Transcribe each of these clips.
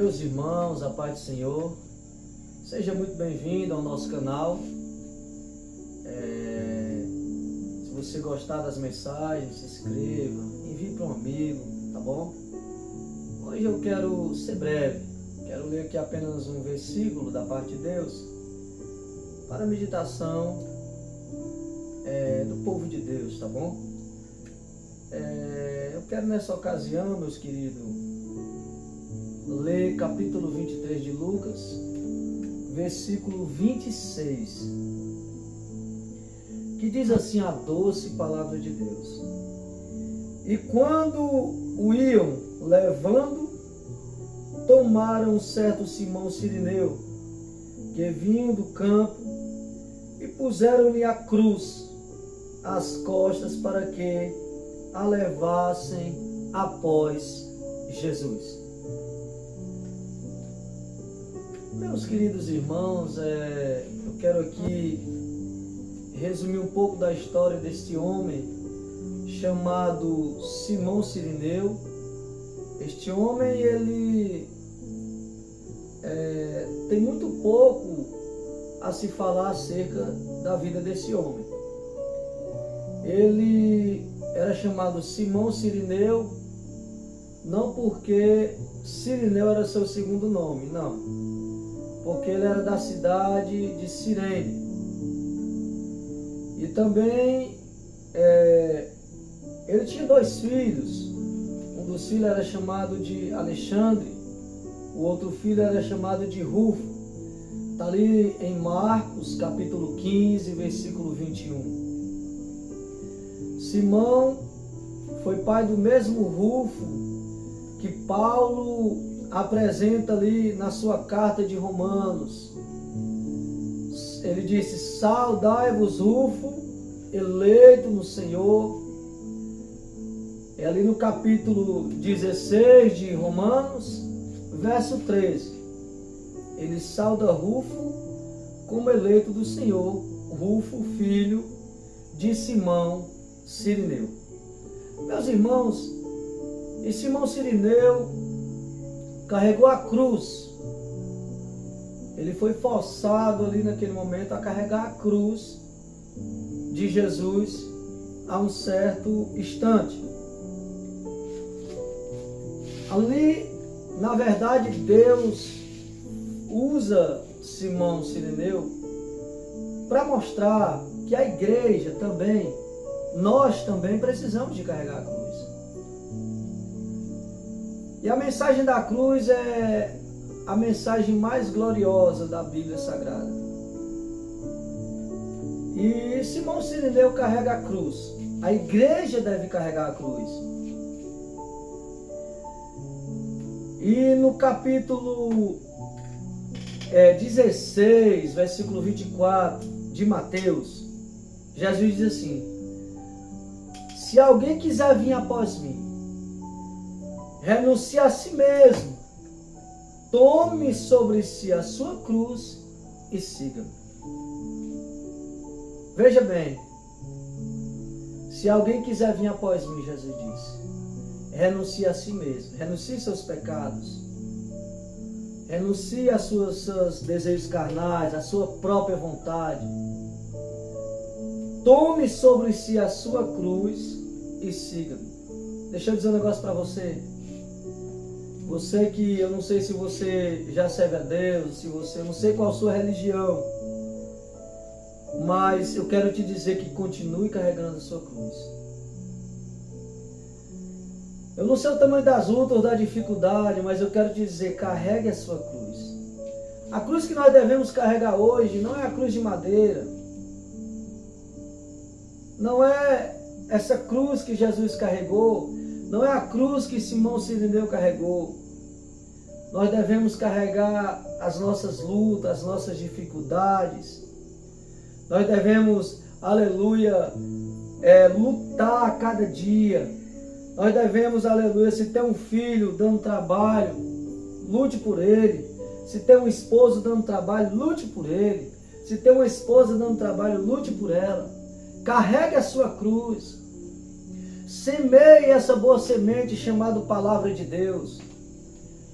Meus irmãos, a paz do Senhor, seja muito bem-vindo ao nosso canal. Se você gostar das mensagens, se inscreva, envie para um amigo, tá bom? Hoje eu quero ser breve, quero ler aqui apenas um versículo da parte de Deus para a meditação do povo de Deus, tá bom? Eu quero nessa ocasião, meus queridos, ler capítulo 23 de Lucas, versículo 26, que diz assim a doce palavra de Deus: E quando o iam levando, tomaram certo Simão Cirineu, que vinha do campo, e puseram-lhe a cruz às costas para que a levassem após Jesus. Meus queridos irmãos, eu quero aqui resumir um pouco da história deste homem chamado Simão Cirineu. Este homem, ele tem muito pouco a se falar acerca da vida desse homem. Ele era chamado Simão Cirineu, não porque Cirineu era seu segundo nome, não, porque ele era da cidade de Cirene. E também ele tinha dois filhos. Um dos filhos era chamado de Alexandre, o outro filho era chamado de Rufo. Está ali em Marcos, capítulo 15, versículo 21. Simão foi pai do mesmo Rufo que Paulo apresenta ali na sua carta de Romanos. Ele disse: saudai-vos, Rufo, eleito no Senhor. É ali no capítulo 16 de Romanos, verso 13. Ele sauda Rufo como eleito do Senhor, Rufo, filho de Simão Cirineu. Meus irmãos, e Simão Cirineu carregou a cruz. Ele foi forçado ali naquele momento a carregar a cruz de Jesus a um certo instante. Ali, na verdade, Deus usa Simão Cirineu para mostrar que a igreja também, nós também precisamos de carregar a cruz. E a mensagem da cruz é a mensagem mais gloriosa da Bíblia Sagrada. E Simão Cirineu carrega a cruz. A igreja deve carregar a cruz. E no capítulo 16, versículo 24 de Mateus, Jesus diz assim: se alguém quiser vir após mim, renuncie a si mesmo, tome sobre si a sua cruz e siga-me. Veja bem, se alguém quiser vir após mim, Jesus disse, renuncie a si mesmo, renuncie seus pecados, renuncie a seus desejos carnais, a sua própria vontade, tome sobre si a sua cruz e siga-me. Deixa eu dizer um negócio para você. Você que, eu não sei se você já serve a Deus, eu não sei qual a sua religião, mas eu quero te dizer que continue carregando a sua cruz. Eu não sei o tamanho das lutas, da dificuldade, mas eu quero te dizer, carregue a sua cruz. A cruz que nós devemos carregar hoje não é a cruz de madeira, não é essa cruz que Jesus carregou, não é a cruz que Simão Cirineu carregou. Nós devemos carregar as nossas lutas, as nossas dificuldades. Nós devemos, aleluia, lutar a cada dia. Nós devemos, aleluia, se tem um filho dando trabalho, lute por ele. Se tem um esposo dando trabalho, lute por ele. Se tem uma esposa dando trabalho, lute por ela. Carregue a sua cruz. Semeie essa boa semente chamada Palavra de Deus.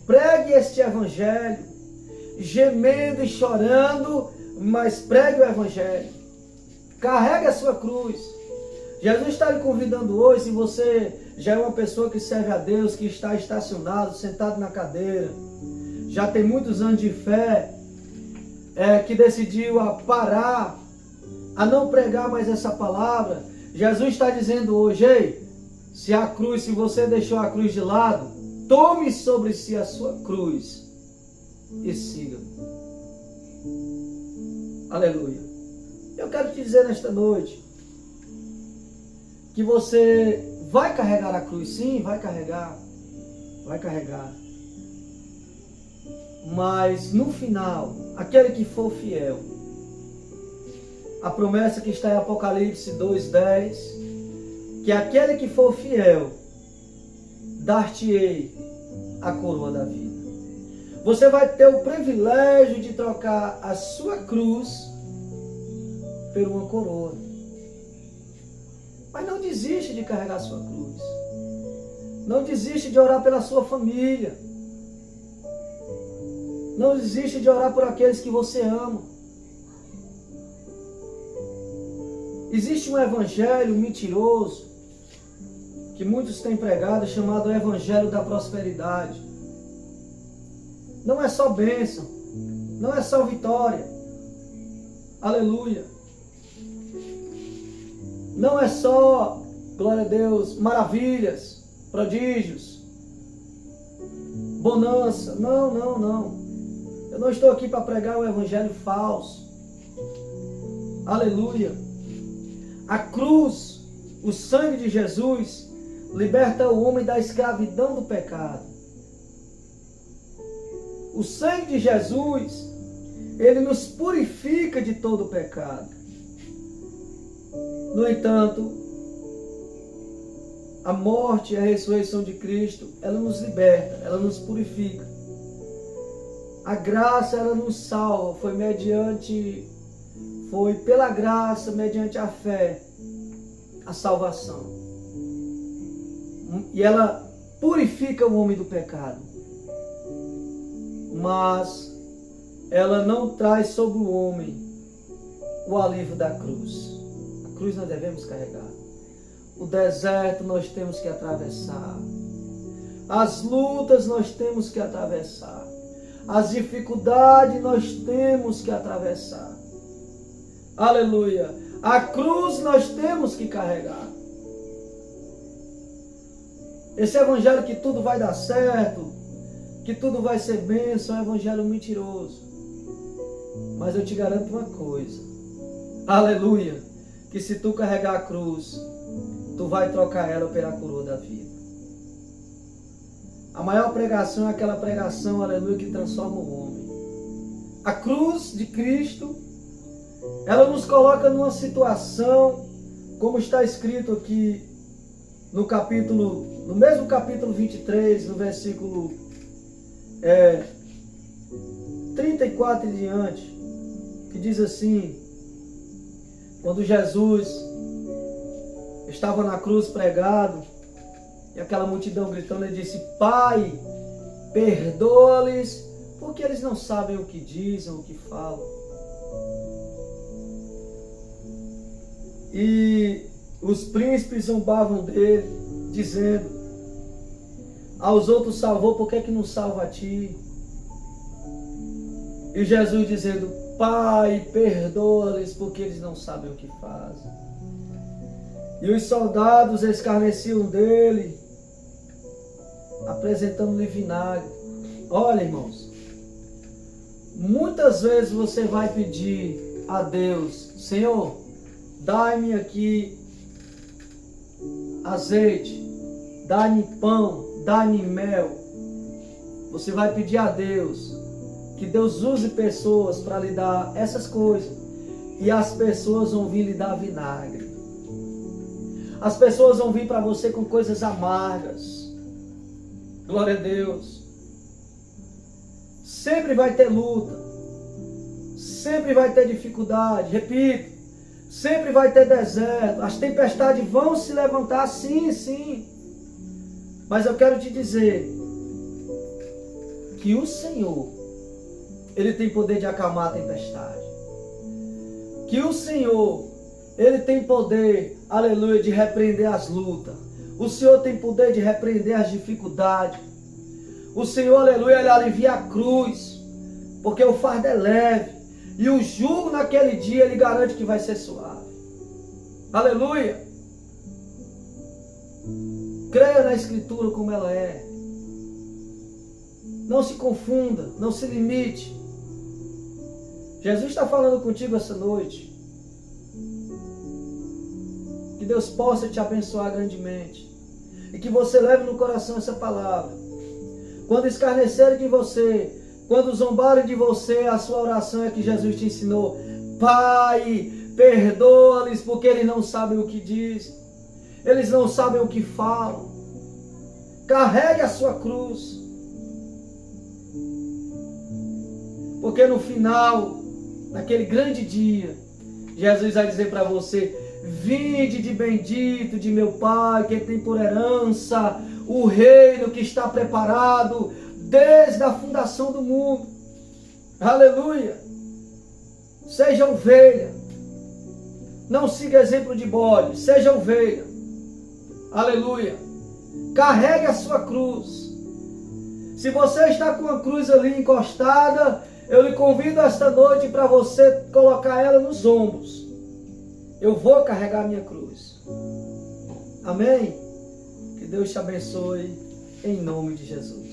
pregue este evangelho, gemendo e chorando, mas pregue o evangelho. Carregue a sua cruz. Jesus está lhe convidando hoje, se você já é uma pessoa que serve a Deus, que está estacionado, sentado na cadeira, já tem muitos anos de fé, que decidiu parar, a não pregar mais essa palavra. Jesus está dizendo hoje: ei, se você deixou a cruz de lado, tome sobre si a sua cruz e siga-me. Aleluia. Eu quero te dizer nesta noite que você vai carregar a cruz, sim, vai carregar. Mas no final, aquele que for fiel, a promessa que está em Apocalipse 2:10, que aquele que for fiel, dar-te-ei a coroa da vida. Você vai ter o privilégio de trocar a sua cruz por uma coroa. Mas não desiste de carregar a sua cruz. Não desiste de orar pela sua família. Não desiste de orar por aqueles que você ama. Existe um evangelho mentiroso que muitos têm pregado, chamado evangelho da prosperidade. Não é só bênção, não é só vitória. Aleluia. Não é só, glória a Deus, maravilhas, prodígios, bonança. Não. Eu não estou aqui para pregar um evangelho falso. Aleluia. A cruz, o sangue de Jesus, liberta o homem da escravidão do pecado. O sangue de Jesus, ele nos purifica de todo o pecado. No entanto, a morte e a ressurreição de Cristo, ela nos liberta, ela nos purifica. A graça, ela nos salva, foi pela graça, mediante a fé, a salvação. E ela purifica o homem do pecado. Mas ela não traz sobre o homem o alívio da cruz. A cruz nós devemos carregar. O deserto nós temos que atravessar. As lutas nós temos que atravessar. As dificuldades nós temos que atravessar. Aleluia. A cruz nós temos que carregar. Esse evangelho que tudo vai dar certo, que tudo vai ser bênção, é um evangelho mentiroso. Mas eu te garanto uma coisa. Aleluia. Que se tu carregar a cruz, tu vai trocar ela pela coroa da vida. A maior pregação é aquela pregação, aleluia, que transforma o homem. A cruz de Cristo, ela nos coloca numa situação, como está escrito aqui no mesmo capítulo 23, no versículo 34 e diante, que diz assim: quando Jesus estava na cruz pregado, e aquela multidão gritando, ele disse: Pai, perdoa-lhes, porque eles não sabem o que dizem, o que falam. E os príncipes zombavam dele, dizendo: aos outros salvou, por que que não salva a ti? E Jesus dizendo: Pai, perdoa-lhes, porque eles não sabem o que fazem. E os soldados escarneciam dele, apresentando-lhe vinagre. Olha, irmãos, muitas vezes você vai pedir a Deus: Senhor, dai-me aqui azeite, dai-me pão, dai-me mel. Você vai pedir a Deus que Deus use pessoas para lhe dar essas coisas, e as pessoas vão vir lhe dar vinagre. As pessoas vão vir para você com coisas amargas. Glória a Deus. Sempre vai ter luta. Sempre vai ter dificuldade. Repito, sempre vai ter deserto. As tempestades vão se levantar, sim. Mas eu quero te dizer, que o Senhor, Ele tem poder de acalmar a tempestade. Que o Senhor, Ele tem poder, aleluia, de repreender as lutas. O Senhor tem poder de repreender as dificuldades. O Senhor, aleluia, Ele alivia a cruz, porque o fardo é leve. E o jugo naquele dia, Ele garante que vai ser suave. Aleluia. Creia na Escritura como ela é. Não se confunda, não se limite. Jesus está falando contigo essa noite. Que Deus possa te abençoar grandemente. E que você leve no coração essa palavra. Quando escarnecerem de você, quando zombarem de você, a sua oração é que Jesus te ensinou. Pai, perdoa-lhes porque eles não sabem o que dizem. Eles não sabem o que falam. Carregue a sua cruz. Porque no final, naquele grande dia, Jesus vai dizer para você: vinde de bendito de meu Pai, que tem por herança o reino que está preparado desde a fundação do mundo. Aleluia! Seja ovelha. Não siga exemplo de bode. Seja ovelha. Aleluia! Carregue a sua cruz. Se você está com a cruz ali encostada, eu lhe convido esta noite para você colocar ela nos ombros. Eu vou carregar a minha cruz. Amém? Que Deus te abençoe em nome de Jesus.